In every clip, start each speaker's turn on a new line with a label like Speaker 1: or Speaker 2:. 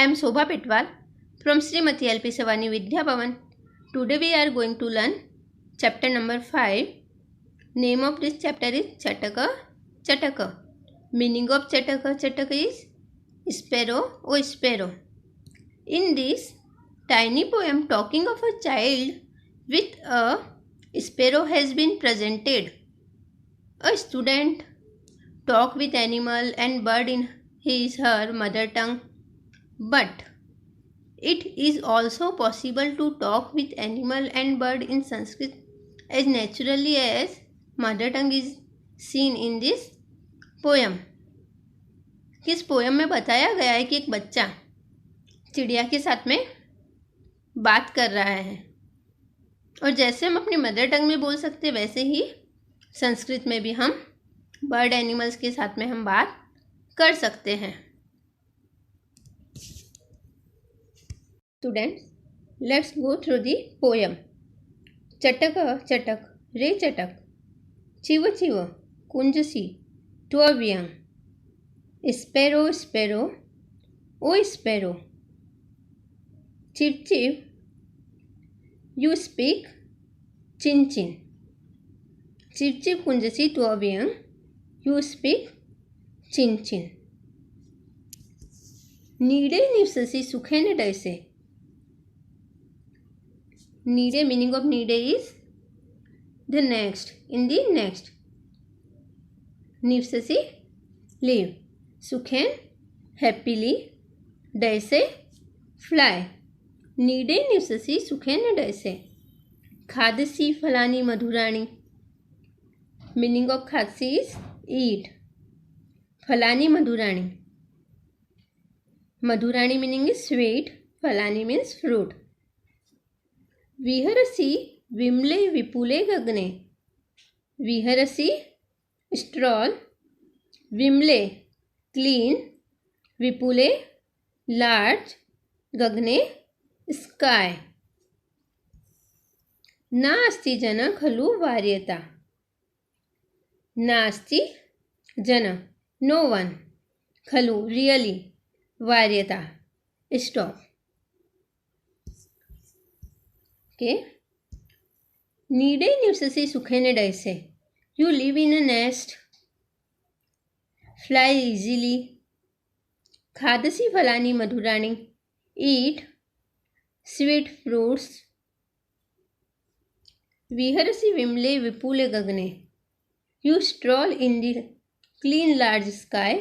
Speaker 1: am Shobha Petwal from Srimati LP Savani Vidya Bhavan. Today we are going to learn chapter number 5. Name of this chapter is Chataka Chataka. Meaning of Chataka Chataka is sparrow or sparrow. In this tiny poem talking of a child with a sparrow has been presented. A student talk with animal and bird in her mother tongue, but it is also possible to talk with animal and bird in Sanskrit as naturally as mother tongue is seen in this poem. इस poem में बताया गया है कि एक बच्चा चिड़िया के साथ में बात कर रहा है, और जैसे हम अपनी मदर टंग में बोल सकते वैसे ही संस्कृत में भी हम बर्ड एनिमल्स के साथ में हम बात कर सकते हैं. Students, let's go through the poem. चटक चटक रे चटक, चिव चिव कुंजसी टुअव्यंग, स्पैरो स्पैरो ओ स्पैरो, चिव चिव यू स्पीक चिन चिन, चिव चिव कुंजसी टुअव्यंग यू स्पीक चिन चिन. नीडे निवससी सुखेने डैसे. नीडे meaning of नीडे is the next, in the next. निवससी live, सुखेन happily, डैसे fly. नीडे निवससी सुखेन डैसे. खादसी फलानी Madhurani. meaning of खादसी is eat. फलानी मधुराणी. मधुराणी meaning is sweet. फलानी means fruit. विहरसी विमले विपुले गगने. विहरसी स्ट्रॉल, विमले क्लीन, विपुले लार्ज, गगने स्काई. नास्ति जन खलु वार्यता. नास्ति जन नो वन, खलु रियली, वार्यता स्टॉप. Okay. नीडे निवससी सुखेने डैसे. You live in a nest. Fly easily. खादसी फलानी मधुराणी. Eat sweet fruits. विहरसी विमले विपुले गगने. You stroll in the clean large sky.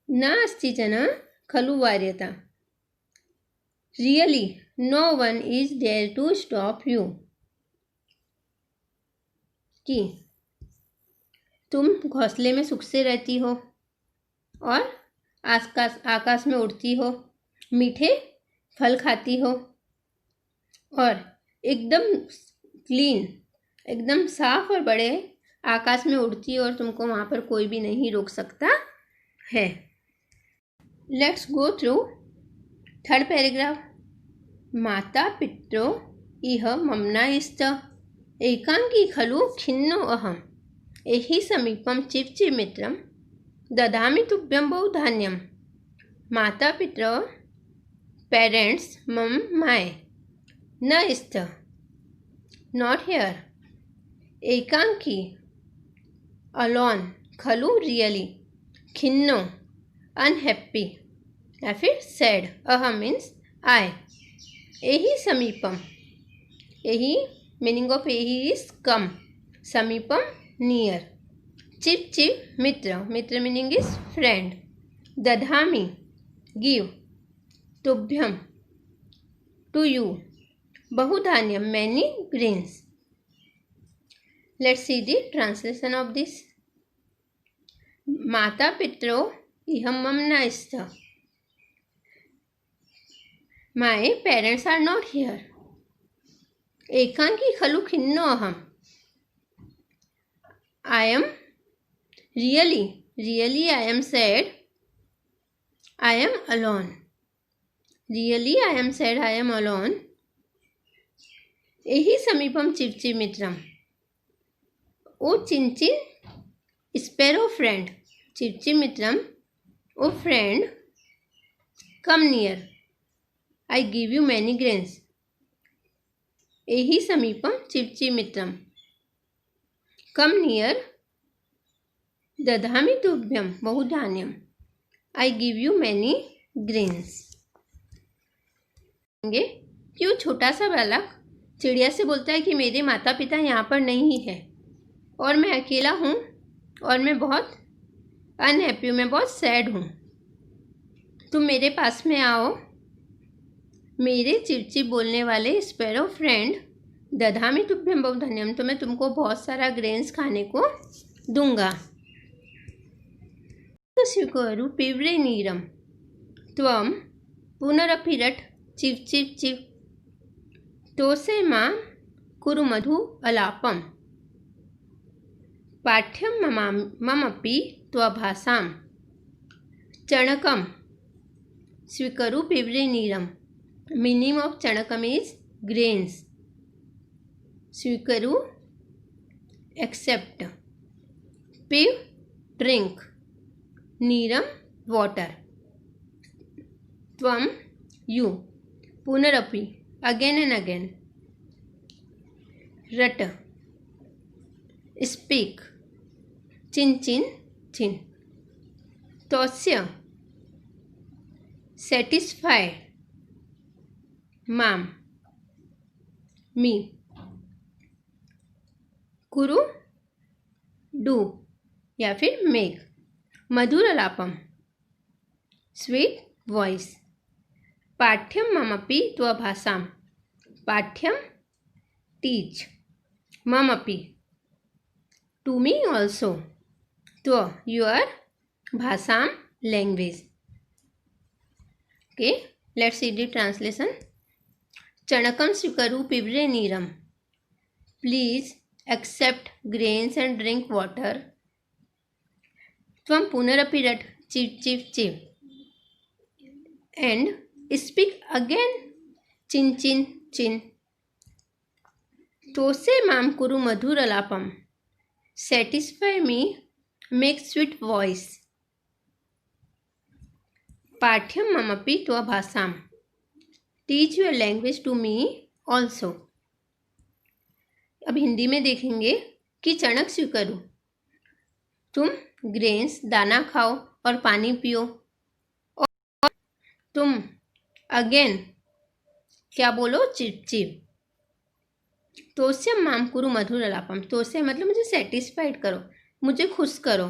Speaker 1: नास्ति जना खलु वार्यता. Really, no one is there to stop you. कि तुम घोंसले में सुख से रहती हो और आकाश में उड़ती हो, मीठे फल खाती हो और एकदम क्लीन, एकदम साफ और बड़े आकाश में उड़ती हो, और तुमको वहाँ पर कोई भी नहीं रोक सकता है. Let's go through third paragraph. माता पित्रो इह ममनायश्च, एकांकी खलु खिन्नो अहम, एहि समीपम चिव मित्रम, ददामि तुभ्यं बहुधान्यम. माता पित्रो पेरेंट्स मम माय, न इस्त नॉट हियर, एकांकी अलोन, खलु रियली, खिन्नो अनहैप्पी या फिर सैड, अहम मीन्स आई. एही समीपम, एही मीनिंग ऑफ एही इज कम, समीपम नियर. चिव चिव मित्र, मित्र मीनिंग इज फ्रेंड. दधामी गिव, तुभ्यम टू यू, बहुधान्यम many grains. Let's see the translation of this. माता पित्रो इह ममनायश्च. My parents are not here. एकांकी खलु खिन्नो अहम. I am really I am sad. I am alone. Really I am sad, I am alone. एही समीपम चिव मित्रम. ओ चिंचिन स्पैरो फ्रेंड. चिव मित्रम ओ friend Come near. I give you many grains. Ehi samipam chivchimitram. Come near. Dadhami tubhyam bahudhanyam. I give you many grains. क्यों छोटा सा बालक चिड़िया से बोलता है कि मेरे माता पिता यहाँ पर नहीं है और मैं अकेला हूँ और मैं बहुत अनहैप्पी हूँ, मैं बहुत सैड हूँ। तुम मेरे पास में आओ। मेरे चिड़चिड़ बोलने वाले स्पैरो फ्रेंड दधामी तुभ्यम बहुधन्यम, तो मैं तुमको बहुत सारा ग्रेन्स खाने को दूंगा। तो स्वीकरु पिव्रे नीरम त्वम पुनरपिरट चिव चिव चिव तोसे मां कुरु मधु अलापम पाठ्यम ममपि त्वभासां चणकम स्वीकरु पिव्रे नीरम। मीनिंग ऑफ चणकम इज ग्रेन्स। स्वीकरु एक्सेप्ट, पिव ड्रिंक, नीरम वाटर, त्वम यू, पुनरपि अगेन एंड अगेन, रट स्पीक, चिन चिन चिन, तोस्य सेटिस्फाई, माम मी, कुरु डू या फिर मेक, मधुर अलापम स्वीट वॉइस, पाठ्यम ममपि त्वभासां, पाठ्यम टीच, ममपि टू मी ऑल्सो, त्व योर भाषां language. Okay, let's see the translation. Chanakam swikaru pibre neeram. Please accept grains and drink water. Tvam punarapirat chiv chiv chiv. And speak again chin chin chin. Tose mam kuru madhur alapam. Satisfy me, make sweet voice. पाठ्यम ममपि त्वभासां, teach your language to me also. अब हिंदी में देखेंगे कि चणक स्वीकरु, तुम grains दाना खाओ और पानी पियो, और तुम अगेन क्या बोलो, चिप चिप। तोस्य माम कुरु मधुर अलापम, तोस्य मतलब मुझे सेटिस्फाइड करो, मुझे खुश करो,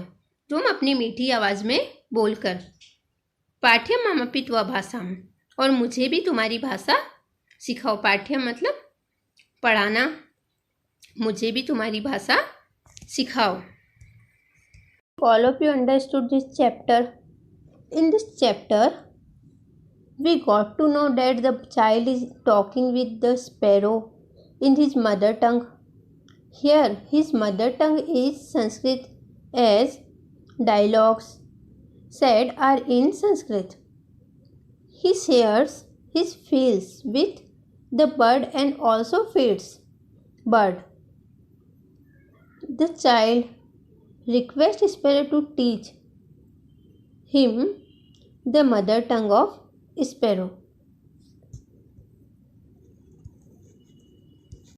Speaker 1: तुम अपनी मीठी आवाज़ में बोलकर। पाठ्यम ममपि त्वभासां, और मुझे भी तुम्हारी भाषा सिखाओ। पाठ्यम मतलब पढ़ाना, मुझे भी तुम्हारी भाषा सिखाओ। All of you understood this chapter. In this chapter, we got to know that the child is talking with the sparrow in his mother tongue. Here, his mother tongue is Sanskrit, as dialogues said are in Sanskrit. He shares his feels with the bird and also feeds bird. The child requests sparrow to teach him the mother tongue of sparrow.